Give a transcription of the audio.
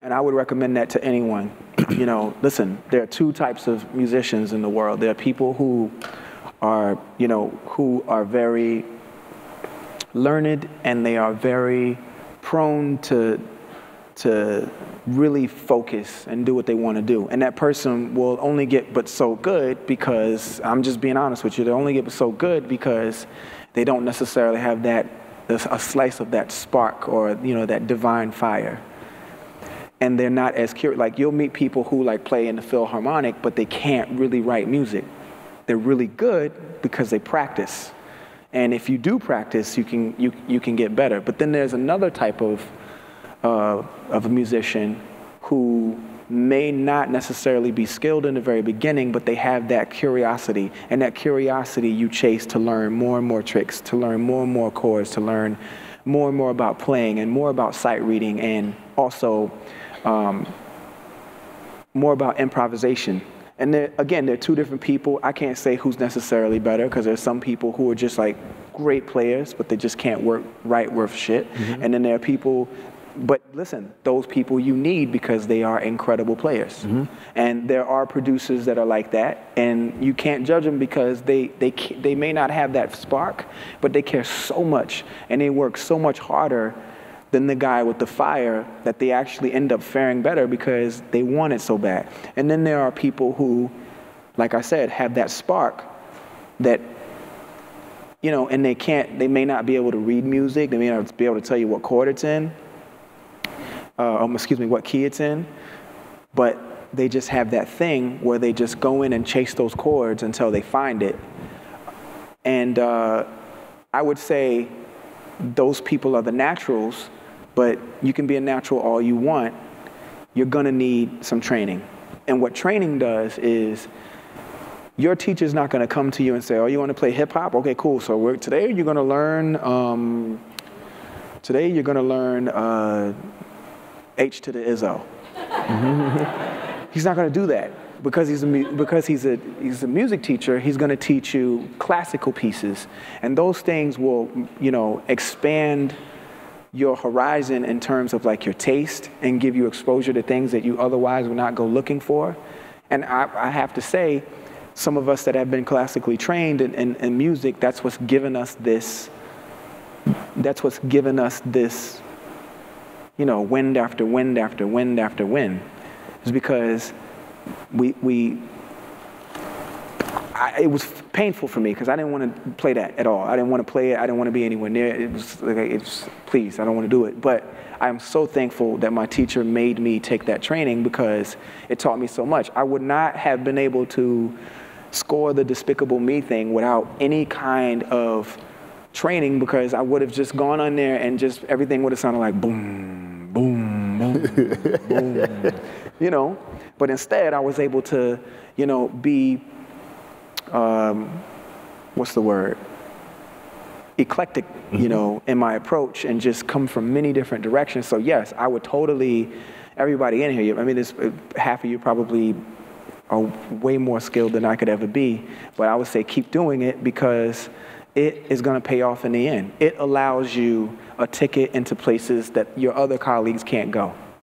And I would recommend that to anyone. You know, listen, there are two types of musicians in the world. There are people who are, you know, who are very learned, and they are very prone to really focus and do what they want to do. And that person will only get but so good because, I'm just being honest with you, they only get but so good because they don't necessarily have that, a slice of that spark or, you know, that divine fire. And they're not as curious. Like, you'll meet people who like play in the Philharmonic, but they can't really write music. They're really good because they practice. And if you do practice, you can get better. But then there's another type of a musician who may not necessarily be skilled in the very beginning, but they have that curiosity. And that curiosity you chase to learn more and more tricks, to learn more and more chords, to learn more and more about playing and more about sight reading, and also more about improvisation. And again, they're two different people. I can't say who's necessarily better, because there's some people who are just like great players, but they just can't write worth shit. Mm-hmm. And then there are people, but listen, those people you need because they are incredible players. Mm-hmm. And there are producers that are like that, and you can't judge them because they may not have that spark, but they care so much and they work so much harder than the guy with the fire that they actually end up faring better because they want it so bad. And then there are people who, like I said, have that spark that, you know, and they may not be able to read music, they may not be able to tell you what chord it's in, what key it's in, but they just have that thing where they just go in and chase those chords until they find it. And I would say those people are the naturals, but you can be a natural all you want. You're gonna need some training. And what training does is, your teacher's not gonna come to you and say, oh, you wanna play hip hop? Okay, cool, so today you're gonna learn H to the Izzo. He's not gonna do that. Because he's a music teacher, he's going to teach you classical pieces, and those things will, you know, expand your horizon in terms of like your taste and give you exposure to things that you otherwise would not go looking for. And I have to say, some of us that have been classically trained in music, that's what's given us this. That's what's given us this, you know, wind after wind after wind after wind, is because it was painful for me because I didn't want to play that at all. I didn't want to play it. I didn't want to be anywhere near it. It was like, please, I don't want to do it. But I'm so thankful that my teacher made me take that training because it taught me so much. I would not have been able to score the Despicable Me thing without any kind of training, because I would have just gone on there and just everything would have sounded like boom, boom, boom, boom, you know. But instead, I was able to, you know, be, what's the word? Eclectic, you know, in my approach, and just come from many different directions. So yes, I would totally, everybody in here, I mean, half of you probably are way more skilled than I could ever be, but I would say keep doing it because it is going to pay off in the end. It allows you a ticket into places that your other colleagues can't go.